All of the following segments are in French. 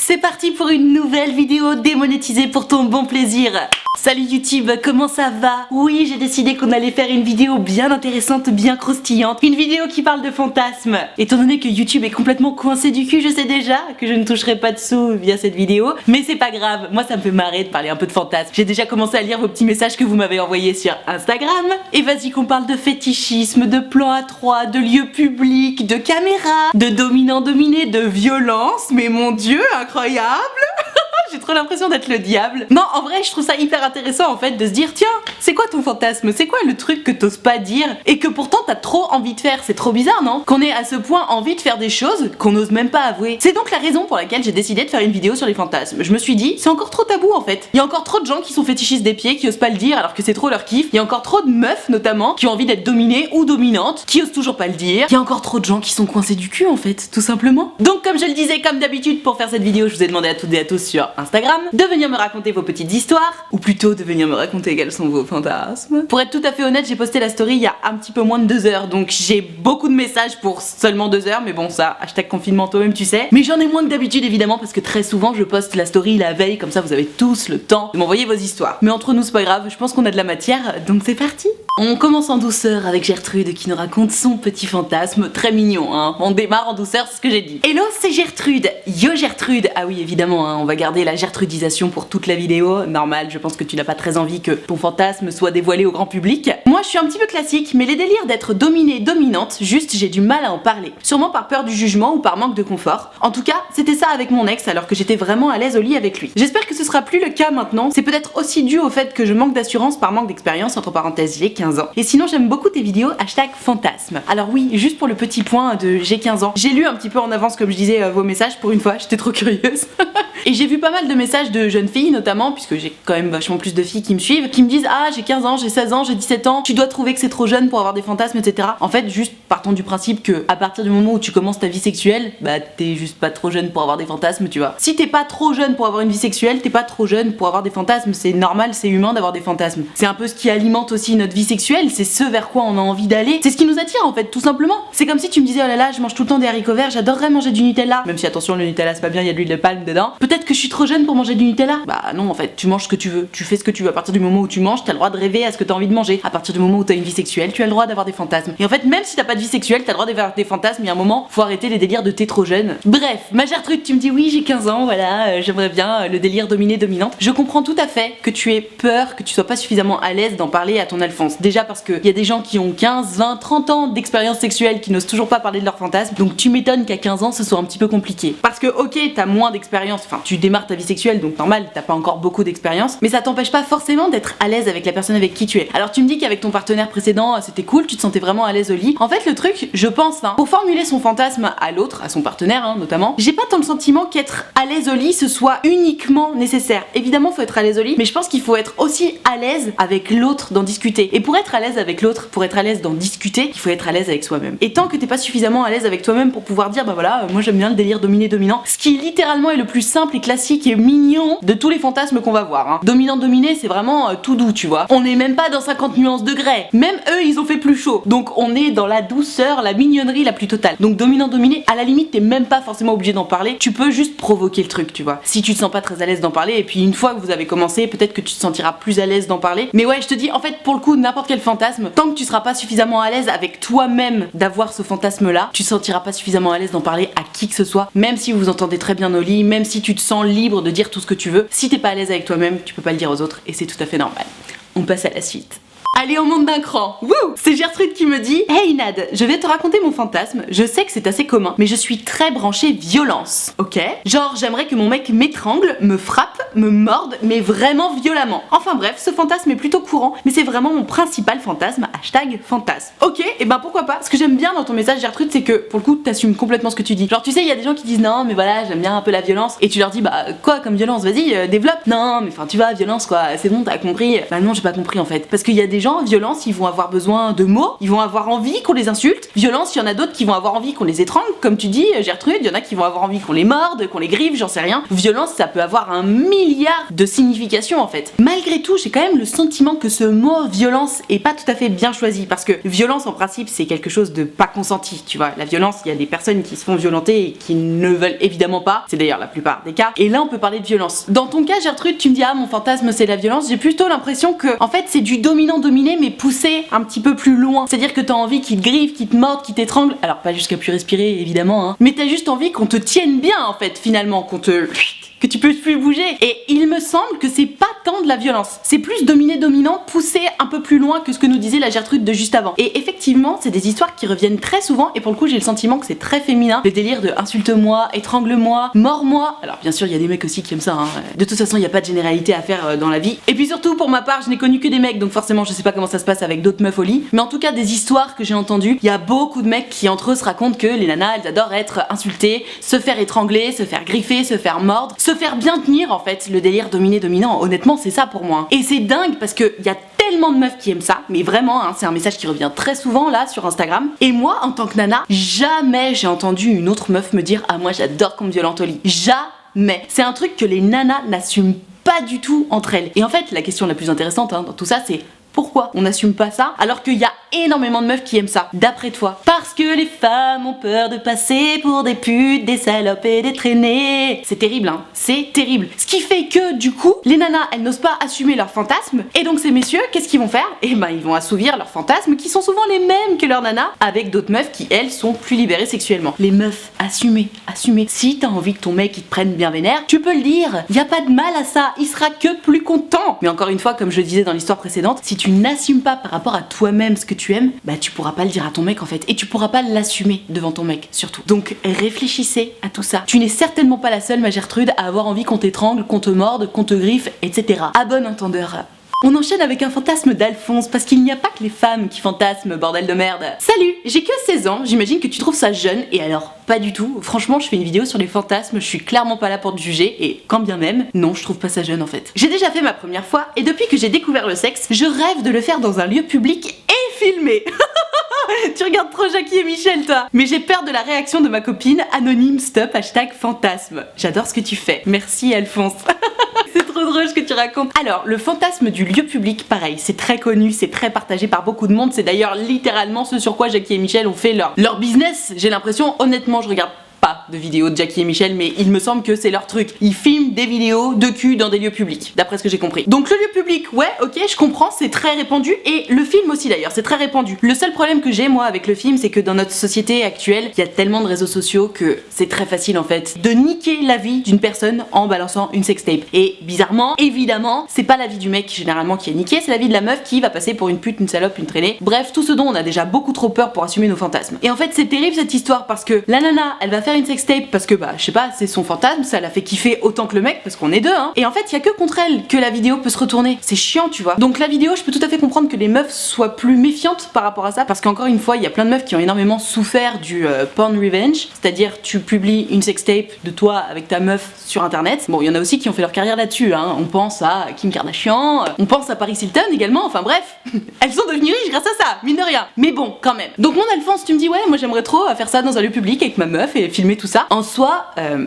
C'est parti pour une nouvelle vidéo démonétisée pour ton bon plaisir. Salut YouTube, comment ça va? Oui, j'ai décidé qu'on allait faire une vidéo bien intéressante, bien croustillante. Une vidéo qui parle de fantasmes. Étant donné que YouTube est complètement coincé du cul, je sais déjà que je ne toucherai pas de sous via cette vidéo. Mais c'est pas grave, moi ça me fait marrer de parler un peu de fantasmes. J'ai déjà commencé à lire vos petits messages que vous m'avez envoyés sur Instagram. Et vas-y qu'on parle de fétichisme, de plan à 3, de lieux publics, de caméras, de dominant-dominé, de violence. Mais mon Dieu, incroyable! J'ai trop l'impression d'être le diable. Non, en vrai, je trouve ça hyper intéressant en fait de se dire tiens, c'est quoi ton fantasme? C'est quoi le truc que t'oses pas dire et que pourtant t'as trop envie de faire? C'est trop bizarre, non? Qu'on ait à ce point envie de faire des choses qu'on n'ose même pas avouer. C'est donc la raison pour laquelle j'ai décidé de faire une vidéo sur les fantasmes. Je me suis dit, c'est encore trop tabou en fait. Il y a encore trop de gens qui sont fétichistes des pieds, qui osent pas le dire alors que c'est trop leur kiff. Il y a encore trop de meufs notamment qui ont envie d'être dominées ou dominantes, qui osent toujours pas le dire. Il y a encore trop de gens qui sont coincés du cul en fait, tout simplement. Donc comme je le disais, comme d'habitude pour faire cette vidéo, je vous ai demandé à toutes et à tous sur Instagram de venir me raconter vos petites histoires, ou plutôt de venir me raconter quels sont vos fantasmes. Pour être tout à fait honnête, j'ai posté la story il y a un petit peu moins de 2 heures, donc j'ai beaucoup de messages pour seulement 2 heures, mais bon ça, hashtag confinement toi-même tu sais. Mais j'en ai moins que d'habitude évidemment, parce que très souvent je poste la story la veille, comme ça vous avez tous le temps de m'envoyer vos histoires. Mais entre nous c'est pas grave, je pense qu'on a de la matière, donc c'est parti. On commence en douceur avec Gertrude qui nous raconte son petit fantasme, très mignon hein. On démarre en douceur, c'est ce que j'ai dit. Hello, c'est Gertrude. Yo Gertrude. Ah oui évidemment hein, on va garder la Gertrudisation pour toute la vidéo, normal, je pense que tu n'as pas très envie que ton fantasme soit dévoilé au grand public. Moi je suis un petit peu classique, mais les délires d'être dominée, dominante, juste j'ai du mal à en parler. Sûrement par peur du jugement ou par manque de confort. En tout cas, c'était ça avec mon ex alors que j'étais vraiment à l'aise au lit avec lui. J'espère que ce sera plus le cas maintenant, c'est peut-être aussi dû au fait que je manque d'assurance par manque d'expérience, entre parenthèses j'ai 15 ans. Et sinon j'aime beaucoup tes vidéos hashtag fantasme. Alors oui, juste pour le petit point de j'ai 15 ans, j'ai lu un petit peu en avance comme je disais vos messages pour une fois, j'étais trop curieuse. Et j'ai vu pas mal de messages de jeunes filles notamment, puisque j'ai quand même vachement plus de filles qui me suivent, qui me disent ah j'ai 15 ans, j'ai 16 ans, j'ai 17 ans, tu dois trouver que c'est trop jeune pour avoir des fantasmes etc. En fait juste partons du principe que à partir du moment où tu commences ta vie sexuelle, bah t'es juste pas trop jeune pour avoir des fantasmes tu vois. Si t'es pas trop jeune pour avoir une vie sexuelle, t'es pas trop jeune pour avoir des fantasmes, c'est normal, c'est humain d'avoir des fantasmes. C'est un peu ce qui alimente aussi notre vie sexuelle, c'est ce vers quoi on a envie d'aller, c'est ce qui nous attire en fait tout simplement. C'est comme si tu me disais oh là là je mange tout le temps des haricots verts, j'adorerais manger du Nutella, même si attention le Nutella c'est pas bien, il y a de l'huile de palme dedans. Peut-être que je suis trop jeune pour manger du Nutella. Bah non en fait, tu manges ce que tu veux, tu fais ce que tu veux. À partir du moment où tu manges, t'as le droit de rêver à ce que t'as envie de manger. À partir du moment où t'as une vie sexuelle, tu as le droit d'avoir des fantasmes. Et en fait, même si t'as pas de vie sexuelle, t'as le droit d'avoir des fantasmes. Il y a un moment, faut arrêter les délires de t'es trop jeune. Bref, ma Gertrude, tu me dis oui, j'ai 15 ans, voilà, j'aimerais bien le délire dominé-dominante. Je comprends tout à fait que tu aies peur, que tu sois pas suffisamment à l'aise d'en parler à ton Alphonse. Déjà parce qu'il y a des gens qui ont 15, 20, 30 ans d'expérience sexuelle qui n'osent toujours pas parler de leurs fantasmes. Donc tu m'étonnes qu'à 15 ans, ce soit un petit peu compliqué. Parce que ok, t'as moins d'expérience, enfin tu démarres ta vie sexuelle, donc normal, t'as pas encore beaucoup d'expérience, mais ça t'empêche pas forcément d'être à l'aise avec la personne avec qui tu es. Alors tu me dis qu'avec ton partenaire précédent c'était cool, tu te sentais vraiment à l'aise au lit. En fait le truc, je pense, hein, pour formuler son fantasme à l'autre, à son partenaire hein, notamment, j'ai pas tant le sentiment qu'être à l'aise au lit ce soit uniquement nécessaire. Évidemment faut être à l'aise au lit, mais je pense qu'il faut être aussi à l'aise avec l'autre d'en discuter. Et pour être à l'aise avec l'autre, pour être à l'aise d'en discuter, il faut être à l'aise avec soi-même. Et tant que t'es pas suffisamment à l'aise avec toi-même pour pouvoir dire bah voilà, moi j'aime bien le délire dominé-dominant, ce qui littéralement est le plus simple et classique et mignon de tous les fantasmes qu'on va voir. Hein. Dominant-dominé, c'est vraiment tout doux, tu vois. On est même pas dans 50 nuances degrés. Même eux, ils ont fait plus chaud. Donc on est dans la douceur, la mignonnerie la plus totale. Donc dominant-dominé, à la limite, t'es même pas forcément obligé d'en parler. Tu peux juste provoquer le truc, tu vois. Si tu te sens pas très à l'aise d'en parler, et puis une fois que vous avez commencé, peut-être que tu te sentiras plus à l'aise d'en parler. Mais ouais, je te dis, en fait, pour le coup, n'importe quel fantasme, tant que tu seras pas suffisamment à l'aise avec toi-même d'avoir ce fantasme-là, tu te sentiras pas suffisamment à l'aise d'en parler à qui que ce soit, même si vous vous entendez très bien au lit, même si tu te sens libre de dire tout ce que tu veux. Si t'es pas à l'aise avec toi-même, tu peux pas le dire aux autres et c'est tout à fait normal. On passe à la suite. Allez, on monte d'un cran. Wouh! C'est Gertrude qui me dit hey Nad, je vais te raconter mon fantasme. Je sais que c'est assez commun, mais je suis très branchée violence. Ok? Genre, j'aimerais que mon mec m'étrangle, me frappe, me morde, mais vraiment violemment. Enfin bref, ce fantasme est plutôt courant, mais c'est vraiment mon principal fantasme. Hashtag fantasme. Ok, et ben pourquoi pas? Ce que j'aime bien dans ton message, Gertrude, c'est que pour le coup, t'assumes complètement ce que tu dis. Genre, tu sais, il y a des gens qui disent non, mais voilà, j'aime bien un peu la violence. Et tu leur dis bah quoi comme violence? Vas-y, développe. Non, mais enfin, tu vois, violence quoi, c'est bon, t'as compris. Bah non, j'ai pas compris en fait. Parce qu'il y a des gens, violence, ils vont avoir besoin de mots, ils vont avoir envie qu'on les insulte. Violence, il y en a d'autres qui vont avoir envie qu'on les étrangle, comme tu dis, Gertrude, il y en a qui vont avoir envie qu'on les morde, qu'on les griffe, j'en sais rien. Violence, ça peut avoir un milliard de significations en fait. Malgré tout, j'ai quand même le sentiment que ce mot violence est pas tout à fait bien choisi, parce que violence en principe c'est quelque chose de pas consenti, tu vois. La violence, il y a des personnes qui se font violenter et qui ne veulent évidemment pas, c'est d'ailleurs la plupart des cas, et là on peut parler de violence. Dans ton cas Gertrude, tu me dis ah mon fantasme c'est la violence, j'ai plutôt l'impression que en fait c'est du dominant-dominé mais poussé un petit peu plus loin, c'est-à-dire que t'as envie qu'il te griffe, qu'il te morde, qu'il t'étrangle, alors pas jusqu'à plus respirer évidemment, hein, mais t'as juste envie qu'on te tienne bien en fait finalement, que tu peux plus bouger. Et il me semble que c'est pas tant de la violence, c'est plus dominé-dominant, poussé un peu plus loin que ce que nous disait la Gertrude de juste avant. Et effectivement, c'est des histoires qui reviennent très souvent, et pour le coup j'ai le sentiment que c'est très féminin, le délire de insulte-moi, étrangle-moi, mords-moi. Alors bien sûr il y a des mecs aussi qui aiment ça, hein. De toute façon il n'y a pas de généralité à faire dans la vie. Et puis surtout pour ma part je n'ai connu que des mecs, donc forcément je sais pas comment ça se passe avec d'autres meufs au lit, mais en tout cas des histoires que j'ai entendues, il y a beaucoup de mecs qui entre eux se racontent que les nanas elles adorent être insultées, se faire étrangler, se faire griffer, se faire mordre, se faire bien tenir en fait, le délire dominé-dominant, honnêtement c'est ça pour moi. Et c'est dingue parce que il y a tellement de meufs qui aiment ça, mais vraiment hein, c'est un message qui revient très souvent là sur Instagram. Et moi en tant que nana, jamais j'ai entendu une autre meuf me dire ah moi j'adore qu'on me violente au lit. Jamais. C'est un truc que les nanas n'assument pas du tout entre elles. Et en fait la question la plus intéressante hein, dans tout ça c'est pourquoi on n'assume pas ça alors qu'il y a énormément de meufs qui aiment ça, d'après toi? Parce que les femmes ont peur de passer pour des putes, des salopes et des traînées. C'est terrible hein, c'est terrible. Ce qui fait que du coup, les nanas elles n'osent pas assumer leurs fantasmes, et donc ces messieurs, qu'est-ce qu'ils vont faire? Eh ben ils vont assouvir leurs fantasmes qui sont souvent les mêmes que leurs nanas, avec d'autres meufs qui elles sont plus libérées sexuellement. Les meufs, assumez. Si t'as envie que ton mec il te prenne bien vénère, tu peux le dire, y a pas de mal à ça, il sera que plus content. Mais encore une fois, comme je le disais dans l'histoire précédente, si tu n'assumes pas par rapport à toi-même ce que tu aimes, bah tu pourras pas le dire à ton mec en fait, et tu pourras pas l'assumer devant ton mec surtout. Donc réfléchissez à tout ça. Tu n'es certainement pas la seule ma Gertrude à avoir envie qu'on t'étrangle, qu'on te morde, qu'on te griffe, etc. À bon entendeur. On enchaîne avec un fantasme d'Alphonse, parce qu'il n'y a pas que les femmes qui fantasment, bordel de merde. Salut, j'ai que 16 ans, j'imagine que tu trouves ça jeune, et alors pas du tout. Franchement, je fais une vidéo sur les fantasmes, je suis clairement pas là pour te juger, et quand bien même, non, je trouve pas ça jeune en fait. J'ai déjà fait ma première fois, et depuis que j'ai découvert le sexe, je rêve de le faire dans un lieu public et filmé. Tu regardes trop Jackie et Michel toi. Mais j'ai peur de la réaction de ma copine, anonyme stop, #fantasme. J'adore ce que tu fais. Merci Alphonse. C'est trop drôle ce que tu racontes. Alors, le fantasme du lieu public, pareil, c'est très connu, c'est très partagé par beaucoup de monde. C'est d'ailleurs littéralement ce sur quoi Jackie et Michel ont fait leur business. J'ai l'impression, honnêtement, je regarde pas de vidéos de Jackie et Michel, mais il me semble que c'est leur truc. Ils filment des vidéos de cul dans des lieux publics, d'après ce que j'ai compris. Donc le lieu public, ouais, ok, je comprends, c'est très répandu, et le film aussi d'ailleurs, c'est très répandu. Le seul problème que j'ai moi avec le film, c'est que dans notre société actuelle, il y a tellement de réseaux sociaux que c'est très facile en fait de niquer la vie d'une personne en balançant une sextape. Et bizarrement, évidemment, c'est pas la vie du mec généralement qui est niquée, c'est la vie de la meuf qui va passer pour une pute, une salope, une traînée. Bref, tout ce dont on a déjà beaucoup trop peur pour assumer nos fantasmes. Et en fait, c'est terrible cette histoire parce que la nana, elle va faire une sextape parce que bah je sais pas, c'est son fantasme, ça la fait kiffer autant que le mec parce qu'on est deux hein. Et en fait, il y a que contre elle que la vidéo peut se retourner. C'est chiant, tu vois. Donc la vidéo, je peux tout à fait comprendre que les meufs soient plus méfiantes par rapport à ça parce qu'encore une fois, il y a plein de meufs qui ont énormément souffert du porn revenge, c'est-à-dire tu publies une sextape de toi avec ta meuf sur internet. Bon, il y en a aussi qui ont fait leur carrière là-dessus hein. On pense à Kim Kardashian, on pense à Paris Hilton également, enfin bref, elles sont devenues riches grâce à ça, mine de rien. Mais bon, quand même. Donc mon Alphonse, tu me dis ouais, moi j'aimerais trop faire ça dans un lieu public avec ma meuf et filmer tout ça. En soi,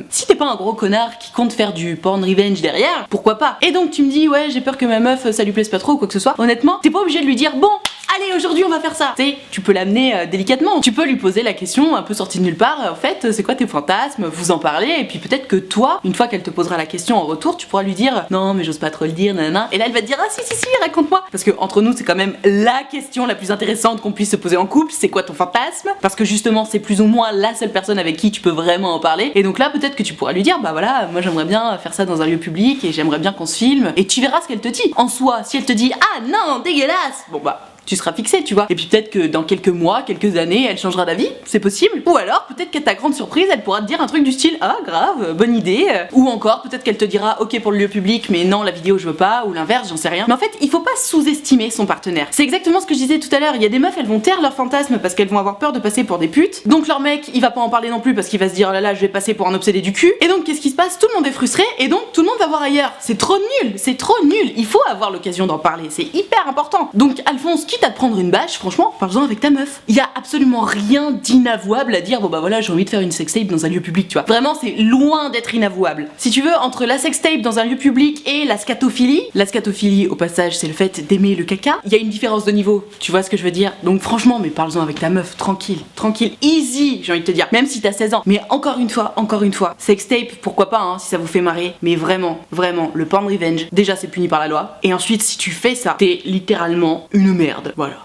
si t'es pas un gros connard qui compte faire du porn revenge derrière, pourquoi pas? Et donc tu me dis ouais, j'ai peur que ma meuf ça lui plaise pas trop ou quoi que ce soit. Honnêtement, t'es pas obligé de lui dire bon, allez aujourd'hui on va faire ça. Tu sais, tu peux l'amener délicatement. Tu peux lui poser la question un peu sortie de nulle part. En fait, c'est quoi tes fantasmes? Vous en parlez et puis peut-être que toi, une fois qu'elle te posera la question en retour, tu pourras lui dire non mais j'ose pas trop le dire, nanana. Et là elle va te dire ah si raconte-moi. Parce que entre nous c'est quand même la question la plus intéressante qu'on puisse se poser en couple. C'est quoi ton fantasme? Parce que justement c'est plus ou moins la seule personne avec qui tu peux vraiment en parler. Et donc là peut-être que tu pourras lui dire bah voilà, moi j'aimerais bien faire ça dans un lieu public et j'aimerais bien qu'on se filme. Et tu verras ce qu'elle te dit. En soi, si elle te dit ah non dégueulasse, bon bah tu seras fixé, tu vois. Et puis peut-être que dans quelques mois, quelques années, elle changera d'avis, c'est possible. Ou alors peut-être qu'à ta grande surprise, elle pourra te dire un truc du style ah grave, bonne idée. Ou encore peut-être qu'elle te dira ok pour le lieu public, mais non la vidéo je veux pas, ou l'inverse, j'en sais rien. Mais en fait, il faut pas sous-estimer son partenaire. C'est exactement ce que je disais tout à l'heure. Il y a des meufs, elles vont taire leurs fantasmes parce qu'elles vont avoir peur de passer pour des putes. Donc leur mec, il va pas en parler non plus parce qu'il va se dire oh là là, je vais passer pour un obsédé du cul. Et donc qu'est-ce qui se passe? Tout le monde est frustré et donc tout le monde va voir ailleurs. C'est trop nul, c'est trop nul. Il faut avoir l'occasion d'en parler, c'est hyper important. Donc Alphonse, quitte à te prendre une bâche, franchement, parle-en avec ta meuf. Il y a absolument rien d'inavouable à dire bon bah voilà, j'ai envie de faire une sextape dans un lieu public, tu vois. Vraiment, c'est loin d'être inavouable. Si tu veux, entre la sextape dans un lieu public et la scatophilie au passage, c'est le fait d'aimer le caca, il y a une différence de niveau, tu vois ce que je veux dire? Donc franchement, mais parle-en avec ta meuf, tranquille, easy, j'ai envie de te dire, même si t'as 16 ans. Mais encore une fois, sextape, pourquoi pas, hein, si ça vous fait marrer, mais vraiment, le porn revenge, déjà c'est puni par la loi, et ensuite si tu fais ça, t'es littéralement une merde, voilà.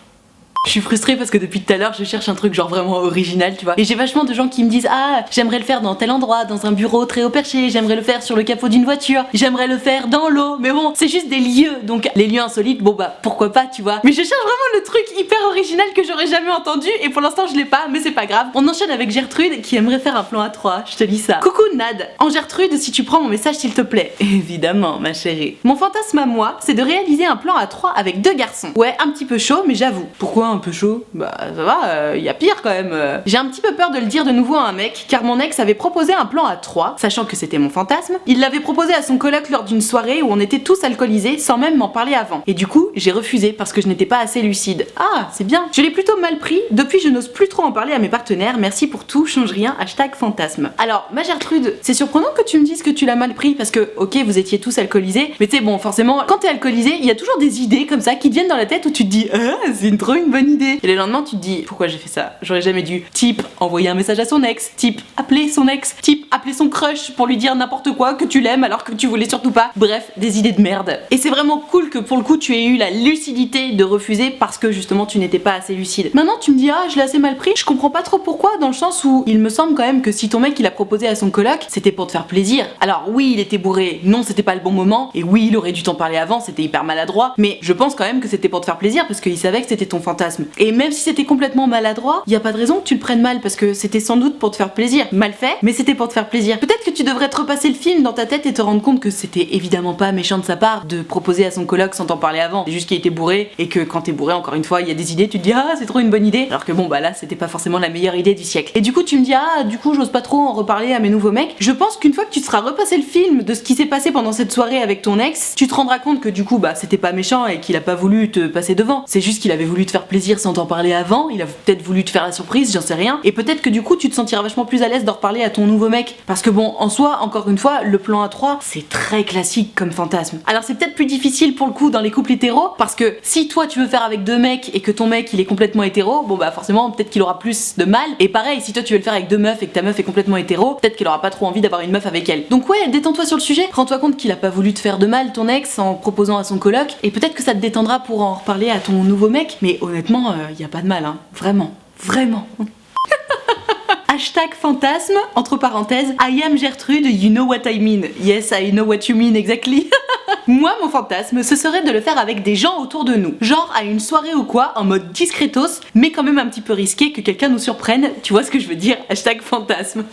Je suis frustrée parce que depuis tout à l'heure je cherche un truc genre vraiment original, tu vois. Et j'ai vachement de gens qui me disent ah j'aimerais le faire dans tel endroit, dans un bureau très haut perché, j'aimerais le faire sur le capot d'une voiture, j'aimerais le faire dans l'eau. Mais bon, c'est juste des lieux, donc les lieux insolites, bon bah pourquoi pas, tu vois. Mais je cherche vraiment le truc hyper original que j'aurais jamais entendu et pour l'instant je l'ai pas, mais c'est pas grave. On enchaîne avec Gertrude qui aimerait faire un plan à 3, je te lis ça. Coucou Nad, en Gertrude si tu prends mon message s'il te plaît. Évidemment ma chérie. Mon fantasme à moi, c'est de réaliser un plan à 3 avec 2 garçons. Ouais, un petit peu chaud mais j'avoue. Pourquoi un peu chaud? Bah ça va, y a pire quand même. J'ai un petit peu peur de le dire de nouveau à un mec, car mon ex avait proposé un plan à 3, sachant que c'était mon fantasme. Il l'avait proposé à son coloc lors d'une soirée où on était tous alcoolisés sans même m'en parler avant. Et du coup, j'ai refusé parce que je n'étais pas assez lucide. Ah, c'est bien. Je l'ai plutôt mal pris, depuis je n'ose plus trop en parler à mes partenaires, merci pour tout, change rien, #fantasme. Alors, ma Gertrude, c'est surprenant que tu me dises que tu l'as mal pris parce que, ok, vous étiez tous alcoolisés, mais tu sais, bon, forcément, quand t'es alcoolisé, il y a toujours des idées comme ça qui te viennent dans la tête où tu te dis, ah, c'est trop une bonne idée. Et le lendemain, tu te dis, pourquoi j'ai fait ça? J'aurais jamais dû. Type, envoyer un message à son ex. Type, appeler son ex. Type, appeler son crush pour lui dire n'importe quoi, que tu l'aimes alors que tu voulais surtout pas. Bref, des idées de merde. Et c'est vraiment cool que pour le coup, tu aies eu la lucidité de refuser parce que justement, tu n'étais pas assez lucide. Maintenant, tu me dis, ah, je l'ai assez mal pris. Je comprends pas trop pourquoi, dans le sens où il me semble quand même que si ton mec il a proposé à son coloc, c'était pour te faire plaisir. Alors oui, il était bourré. Non, c'était pas le bon moment. Et oui, il aurait dû t'en parler avant. C'était hyper maladroit. Mais je pense quand même que c'était pour te faire plaisir parce qu'il savait que c'était ton fantasme. Et même si c'était complètement maladroit, y a pas de raison que tu le prennes mal parce que c'était sans doute pour te faire plaisir. Mal fait, mais c'était pour te faire plaisir. Peut-être que tu devrais te repasser le film dans ta tête et te rendre compte que c'était évidemment pas méchant de sa part de proposer à son coloc sans t'en parler avant. C'est juste qu'il était bourré et que quand t'es bourré, encore une fois, il y a des idées, tu te dis ah c'est trop une bonne idée. Alors que bon bah là c'était pas forcément la meilleure idée du siècle. Et du coup tu me dis ah du coup j'ose pas trop en reparler à mes nouveaux mecs. Je pense qu'une fois que tu te seras repassé le film de ce qui s'est passé pendant cette soirée avec ton ex, tu te rendras compte que du coup bah c'était pas méchant et qu'il a pas voulu te passer devant. C'est juste qu'il avait voulu te faire plaisir sans t'en parler avant. Il a peut-être voulu te faire la surprise, j'en sais rien. Et peut-être que du coup tu te sentiras vachement plus à l'aise d'en reparler à ton nouveau mec. Parce que bon, en soi, encore une fois, le plan à 3, c'est très classique comme fantasme. Alors c'est peut-être plus difficile pour le coup dans les couples hétéros, parce que si toi tu veux faire avec 2 mecs et que ton mec il est complètement hétéro, bon bah forcément peut-être qu'il aura plus de mal. Et pareil, si toi tu veux le faire avec 2 meufs et que ta meuf est complètement hétéro, peut-être qu'elle aura pas trop envie d'avoir une meuf avec elle. Donc ouais, détends-toi sur le sujet, rends-toi compte qu'il a pas voulu te faire de mal ton ex en proposant à son coloc, et peut-être que ça te détendra pour en reparler à ton nouveau mec, mais honnêtement, y a pas de mal, hein. Vraiment. #fantasme, entre parenthèses, I am Gertrude, you know what I mean. Yes, I know what you mean exactly. Moi, mon fantasme, ce serait de le faire avec des gens autour de nous. Genre à une soirée ou quoi, en mode discretos, mais quand même un petit peu risqué que quelqu'un nous surprenne. Tu vois ce que je veux dire? #fantasme.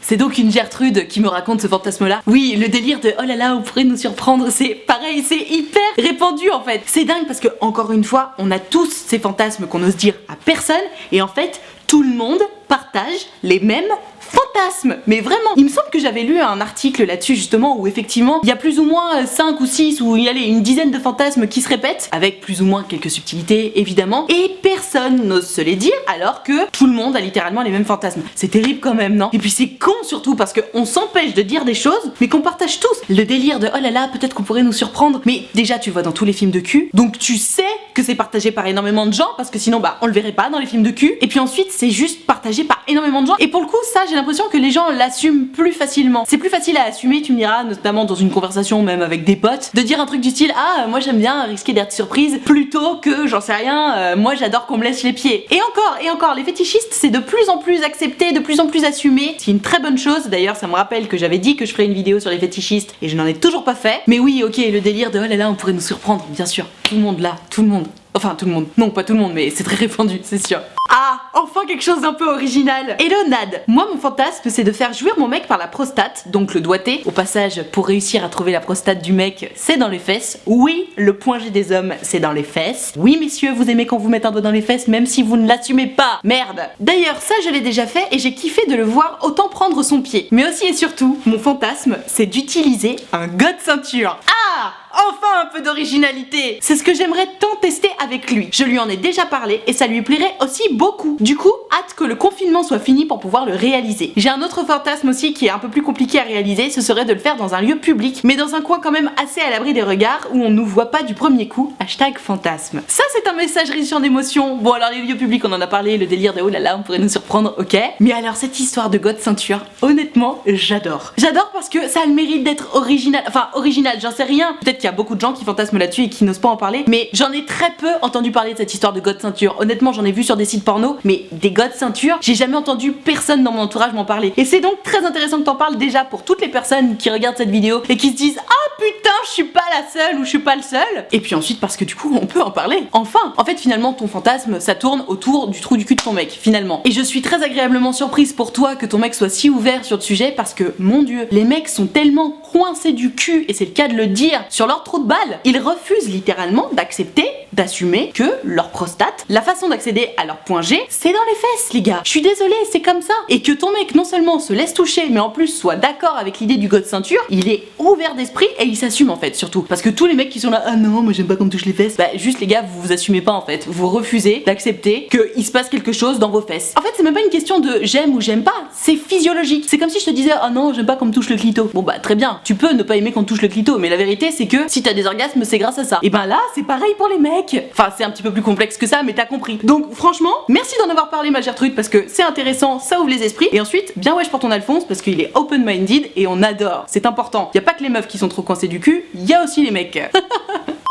C'est donc une Gertrude qui me raconte ce fantasme-là. Oui, le délire de oh là là, on pourrait nous surprendre, c'est pareil, c'est hyper répandu en fait. C'est dingue parce que, encore une fois, on a tous ces fantasmes qu'on ose dire à personne, et en fait, tout le monde partage les mêmes fantasmes. Mais vraiment, il me semble que j'avais lu un article là-dessus justement où effectivement il y a plus ou moins 5 ou 6 ou une dizaine de fantasmes qui se répètent avec plus ou moins quelques subtilités évidemment, et personne n'ose se les dire alors que tout le monde a littéralement les mêmes fantasmes. C'est terrible quand même, non? Et puis c'est con surtout parce qu'on s'empêche de dire des choses mais qu'on partage tous. Le délire de oh là là, peut-être qu'on pourrait nous surprendre, mais déjà tu le vois dans tous les films de cul, donc tu sais que c'est partagé par énormément de gens parce que sinon bah on le verrait pas dans les films de cul, et puis ensuite c'est juste partagé par énormément de gens, et pour le coup ça j'ai l'impression que les gens l'assument plus facilement. C'est plus facile à assumer, tu me diras, notamment dans une conversation même avec des potes, de dire un truc du style ah moi j'aime bien risquer d'être surprise plutôt que j'en sais rien, moi j'adore qu'on me laisse les pieds. Et encore, les fétichistes c'est de plus en plus accepté, de plus en plus assumé. C'est une très bonne chose, d'ailleurs ça me rappelle que j'avais dit que je ferais une vidéo sur les fétichistes et je n'en ai toujours pas fait. Mais oui ok, le délire de oh là là on pourrait nous surprendre, bien sûr, tout le monde là, tout le monde. Enfin tout le monde, non pas tout le monde mais c'est très répandu c'est sûr. Ah, enfin quelque chose d'un peu original. Hello Nad. Moi mon fantasme c'est de faire jouir mon mec par la prostate, donc le doigté. Au passage, pour réussir à trouver la prostate du mec, c'est dans les fesses. Oui, le point G des hommes, c'est dans les fesses. Oui messieurs, vous aimez quand vous mettez un doigt dans les fesses même si vous ne l'assumez pas. Merde. D'ailleurs ça je l'ai déjà fait et j'ai kiffé de le voir autant prendre son pied. Mais aussi et surtout, mon fantasme c'est d'utiliser un god ceinture. Ah, enfin un peu d'originalité. C'est ce que j'aimerais tant tester avec lui. Je lui en ai déjà parlé et ça lui plairait aussi beaucoup. Du coup, hâte que le confinement soit fini pour pouvoir le réaliser. J'ai un autre fantasme aussi qui est un peu plus compliqué à réaliser, ce serait de le faire dans un lieu public, mais dans un coin quand même assez à l'abri des regards où on nous voit pas du premier coup. Hashtag fantasme. Ça c'est un message riche en émotions. Bon alors les lieux publics on en a parlé, le délire de oh là là on pourrait nous surprendre, ok. Mais alors cette histoire de god ceinture, honnêtement j'adore. J'adore parce que ça a le mérite d'être original. Enfin original, j'en sais rien. Peut-être qu'il y a beaucoup de gens qui fantasment là-dessus et qui n'osent pas en parler, mais j'en ai très peu entendu parler de cette histoire de god ceinture. Honnêtement j'en ai vu sur des sites porno, mais des god ceintures, j'ai jamais entendu personne dans mon entourage m'en parler. Et c'est donc très intéressant que t'en parles déjà pour toutes les personnes qui regardent cette vidéo et qui se disent ah putain je suis pas la seule ou je suis pas le seul. Et puis ensuite parce que du coup on peut en parler. Enfin, en fait finalement ton fantasme ça tourne autour du trou du cul de ton mec finalement. Et je suis très agréablement surprise pour toi que ton mec soit si ouvert sur le sujet parce que mon dieu, les mecs sont tellement coincés du cul, et c'est le cas de le dire, sur leur trou de balle. Ils refusent littéralement d'accepter, d'assumer que leur prostate, la façon d'accéder à leur point G, c'est dans les fesses les gars. Je suis désolée, c'est comme ça. Et que ton mec non seulement se laisse toucher mais en plus soit d'accord avec l'idée du god ceinture, il est ouvert d'esprit et il s'assume en fait surtout. Parce que tous les mecs qui sont là ah non moi j'aime pas qu'on me touche les fesses, bah juste les gars vous vous assumez pas en fait. Vous refusez d'accepter qu'il se passe quelque chose dans vos fesses. En fait c'est même pas une question de j'aime ou j'aime pas, c'est physiologique. C'est comme si je te disais ah non j'aime pas qu'on me touche le clito. Bon bah très bien, tu peux ne pas aimer qu'on te touche le clito, mais la vérité c'est que si t'as des orgasmes c'est grâce à ça. Et ben là c'est pareil pour les mecs. Enfin c'est un petit peu plus complexe que ça mais t'as compris. Donc franchement merci d'en avoir parlé ma Gertrude parce que c'est intéressant, ça ouvre les esprits. Et ensuite bien wesh pour ton Alphonse parce qu'il est open-minded et on adore. C'est important. Y a pas que les meufs qui sont trop coincées du cul, y a aussi les mecs.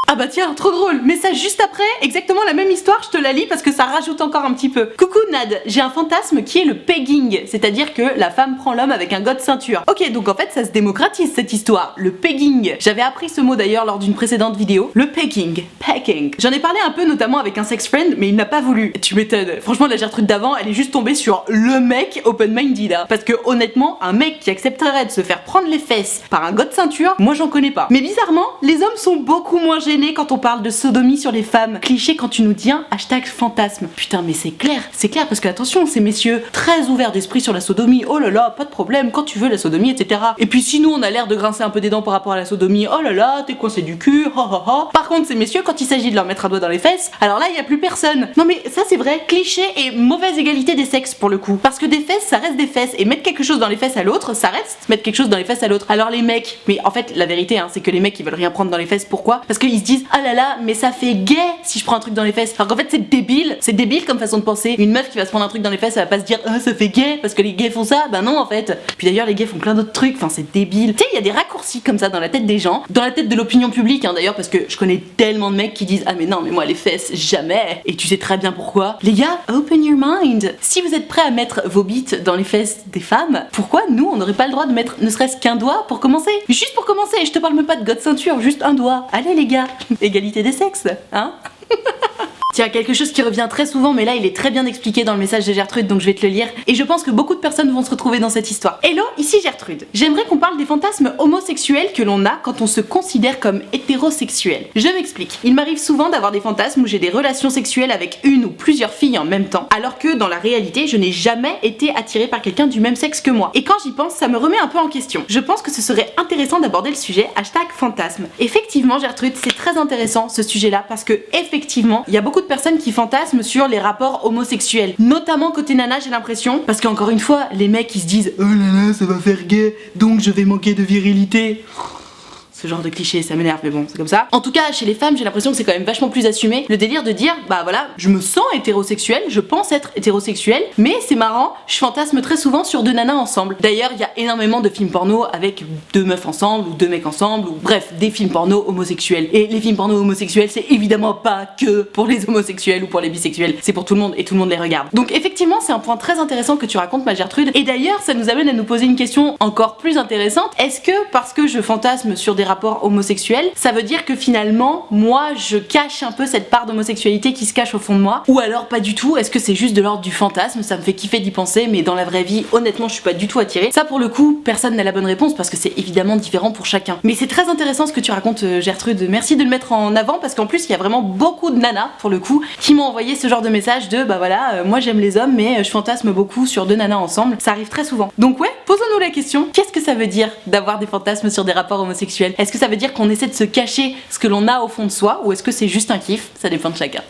Ah bah tiens, trop drôle, mais ça juste après, exactement la même histoire, je te la lis parce que ça rajoute encore un petit peu. Coucou Nad, j'ai un fantasme qui est le pegging, c'est-à-dire que la femme prend l'homme avec un god ceinture. Ok, donc en fait ça se démocratise cette histoire, le pegging. J'avais appris ce mot d'ailleurs lors d'une précédente vidéo, le pegging. Pegging. J'en ai parlé un peu notamment avec un sex friend, mais il n'a pas voulu. Tu m'étonnes, franchement la Gertrude d'avant, elle est juste tombée sur le mec open-minded là. Parce que honnêtement, un mec qui accepterait de se faire prendre les fesses par un god ceinture, moi j'en connais pas. Mais bizarrement, les hommes sont beaucoup moins gênés quand on parle de sodomie sur les femmes. Cliché quand tu nous dis un hashtag fantasme. Putain mais c'est clair parce que attention ces messieurs très ouverts d'esprit sur la sodomie, oh là là pas de problème quand tu veux la sodomie etc. Et puis si nous on a l'air de grincer un peu des dents par rapport à la sodomie, oh là là t'es coincé du cul, ha ha ha. Par contre ces messieurs quand il s'agit de leur mettre un doigt dans les fesses, alors là il y a plus personne. Non mais ça c'est vrai, cliché et mauvaise égalité des sexes pour le coup. Parce que des fesses ça reste des fesses et mettre quelque chose dans les fesses à l'autre ça reste mettre quelque chose dans les fesses à l'autre. Alors les mecs, mais en fait la vérité c'est que les mecs ils veulent rien prendre dans les fesses, pourquoi? Parce qu'ils se disent ah là là mais ça fait gay si je prends un truc dans les fesses. Alors qu'en fait c'est débile comme façon de penser. Une meuf qui va se prendre un truc dans les fesses elle va pas se dire ah ça fait gay parce que les gays font ça, bah non en fait. Puis d'ailleurs les gays font plein d'autres trucs, enfin c'est débile. Tu sais il y a des raccourcis comme ça dans la tête des gens, dans la tête de l'opinion publique d'ailleurs parce que je connais tellement de mecs qui disent ah mais non mais moi les fesses jamais. Et tu sais très bien pourquoi. Les gars, open your mind. Si vous êtes prêts à mettre vos bites dans les fesses des femmes, pourquoi nous on n'aurait pas le droit de mettre ne serait-ce qu'un doigt pour commencer? Juste pour commencer, je te parle même pas de god ceinture, juste un doigt. Allez les gars, égalité des sexes, hein? Tiens, quelque chose qui revient très souvent, mais là il est très bien expliqué dans le message de Gertrude, donc je vais te le lire. Et je pense que beaucoup de personnes vont se retrouver dans cette histoire. Hello, ici Gertrude. J'aimerais qu'on parle des fantasmes homosexuels que l'on a quand on se considère comme hétérosexuel. Je m'explique. Il m'arrive souvent d'avoir des fantasmes où j'ai des relations sexuelles avec une ou plusieurs filles en même temps, alors que dans la réalité, je n'ai jamais été attirée par quelqu'un du même sexe que moi. Et quand j'y pense, ça me remet un peu en question. Je pense que ce serait intéressant d'aborder le sujet hashtag fantasme. Effectivement, Gertrude, c'est très intéressant ce sujet-là parce que effectivement, il y a beaucoup de personnes qui fantasment sur les rapports homosexuels, notamment côté nana j'ai l'impression, parce qu'encore une fois les mecs ils se disent oh là là ça va faire gay donc je vais manquer de virilité. Ce genre de cliché, ça m'énerve, mais bon, c'est comme ça. En tout cas, chez les femmes, j'ai l'impression que c'est quand même vachement plus assumé. Le délire de dire, bah voilà, je me sens hétérosexuel, je pense être hétérosexuel, mais c'est marrant, je fantasme très souvent sur deux nanas ensemble. D'ailleurs, il y a énormément de films porno avec deux meufs ensemble, ou deux mecs ensemble, ou bref, des films porno homosexuels. Et les films porno homosexuels, c'est évidemment pas que pour les homosexuels ou pour les bisexuels, c'est pour tout le monde et tout le monde les regarde. Donc effectivement, c'est un point très intéressant que tu racontes, ma Gertrude. Et d'ailleurs, ça nous amène à nous poser une question encore plus intéressante. Est-ce que parce que je fantasme sur des rapports homosexuels, ça veut dire que finalement, moi, je cache un peu cette part d'homosexualité qui se cache au fond de moi, ou alors pas du tout, est-ce que c'est juste de l'ordre du fantasme, ça me fait kiffer d'y penser, mais dans la vraie vie, honnêtement, je suis pas du tout attirée. Ça, pour le coup, personne n'a la bonne réponse parce que c'est évidemment différent pour chacun. Mais c'est très intéressant ce que tu racontes, Gertrude, merci de le mettre en avant parce qu'en plus, il y a vraiment beaucoup de nanas, pour le coup, qui m'ont envoyé ce genre de message de bah voilà, moi j'aime les hommes, mais je fantasme beaucoup sur deux nanas ensemble, ça arrive très souvent. Donc ouais, posons-nous la question, qu'est-ce que ça veut dire d'avoir des fantasmes sur des rapports homosexuels? Est-ce que ça veut dire qu'on essaie de se cacher ce que l'on a au fond de soi, ou est-ce que c'est juste un kiff? Ça dépend de chacun.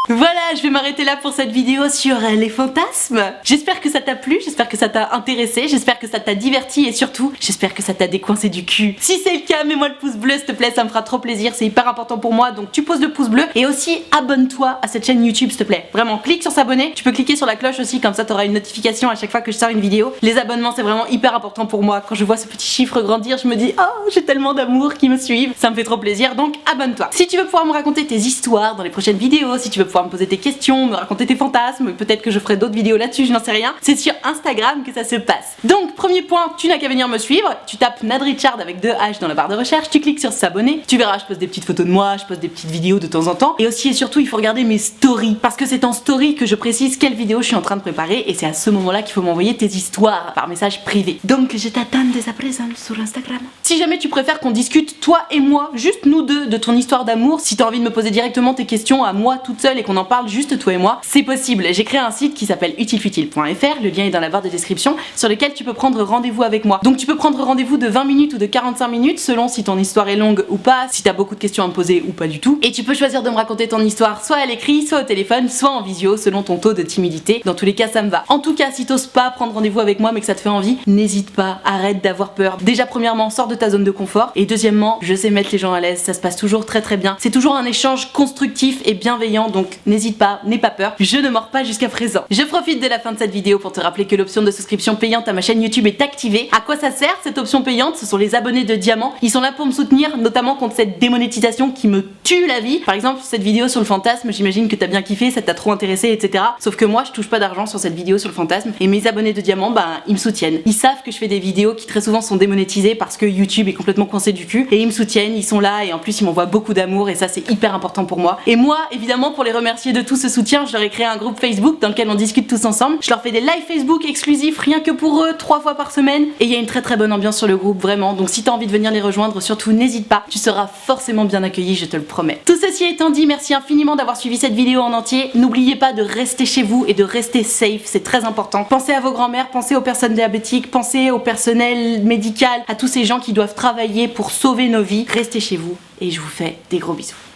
Voilà, je vais m'arrêter là pour cette vidéo sur les fantasmes. J'espère que ça t'a plu, j'espère que ça t'a intéressé, j'espère que ça t'a diverti et surtout, j'espère que ça t'a décoincé du cul. Si c'est le cas, mets-moi le pouce bleu s'il te plaît, ça me fera trop plaisir, c'est hyper important pour moi, donc tu poses le pouce bleu et aussi abonne-toi à cette chaîne YouTube s'il te plaît. Vraiment, clique sur s'abonner, tu peux cliquer sur la cloche aussi, comme ça t'auras une notification à chaque fois que je sors une vidéo. Les abonnements c'est vraiment hyper important pour moi, quand je vois ce petit chiffre grandir, je me dis oh j'ai tellement d'amour qui me suivent, ça me fait trop plaisir, donc abonne-toi. Si tu veux pouvoir me raconter tes histoires dans les prochaines vidéos, si tu veux pouvoir me poser tes questions, me raconter tes fantasmes, peut-être que je ferai d'autres vidéos là-dessus, je n'en sais rien. C'est sur Instagram que ça se passe. Donc premier point, tu n'as qu'à venir me suivre, tu tapes Nadrichard avec 2 H dans la barre de recherche, tu cliques sur s'abonner, tu verras je poste des petites photos de moi, je poste des petites vidéos de temps en temps, et aussi et surtout il faut regarder mes stories, parce que c'est en story que je précise quelle vidéo je suis en train de préparer, et c'est à ce moment-là qu'il faut m'envoyer tes histoires par message privé. Donc je t'attends dès à présent sur Instagram. Si jamais tu préfères qu'on discute toi et moi, juste nous deux, de ton histoire d'amour, si t'as envie de me poser directement tes questions à moi toute seule et qu'on en parle juste toi et moi, c'est possible. J'ai créé un site qui s'appelle utilefutile.fr, le lien est dans la barre de description, sur lequel tu peux prendre rendez-vous avec moi. Donc tu peux prendre rendez-vous de 20 minutes ou de 45 minutes selon si ton histoire est longue ou pas, si t'as beaucoup de questions à me poser ou pas du tout. Et tu peux choisir de me raconter ton histoire soit à l'écrit, soit au téléphone, soit en visio, selon ton taux de timidité. Dans tous les cas, ça me va. En tout cas, si t'oses pas prendre rendez-vous avec moi mais que ça te fait envie, n'hésite pas, arrête d'avoir peur. Déjà, premièrement, sors de ta zone de confort. Et deuxièmement, je sais mettre les gens à l'aise, ça se passe toujours très très bien. C'est toujours un échange constructif et bienveillant, donc n'hésite pas, n'aie pas peur. Je ne mords pas jusqu'à présent. Je profite de la fin de cette vidéo pour te rappeler que l'option de souscription payante à ma chaîne YouTube est activée. À quoi ça sert cette option payante? Ce sont les abonnés de Diamant. Ils sont là pour me soutenir, notamment contre cette démonétisation qui me tue la vie. Par exemple, cette vidéo sur le fantasme, j'imagine que t'as bien kiffé, ça t'a trop intéressé, etc. Sauf que moi, je touche pas d'argent sur cette vidéo sur le fantasme. Et mes abonnés de Diamant, ils me soutiennent. Ils savent que je fais des vidéos qui très souvent sont démonétisées parce que YouTube est complètement coincé du cul. Et ils me soutiennent, ils sont là et en plus ils m'envoient beaucoup d'amour et ça c'est hyper important pour moi. Et moi, évidemment, pour les remercier de tout ce soutien, je leur ai créé un groupe Facebook dans lequel on discute tous ensemble. Je leur fais des lives Facebook exclusifs rien que pour eux 3 fois par semaine et il y a une très très bonne ambiance sur le groupe vraiment. Donc si t'as envie de venir les rejoindre, surtout n'hésite pas, tu seras forcément bien accueilli, je te le promets. Tout ceci étant dit, merci infiniment d'avoir suivi cette vidéo en entier. N'oubliez pas de rester chez vous et de rester safe, c'est très important. Pensez à vos grands-mères, pensez aux personnes diabétiques, pensez au personnel médical, à tous ces gens qui doivent travailler pour sauver nos vies. Restez chez vous et je vous fais des gros bisous.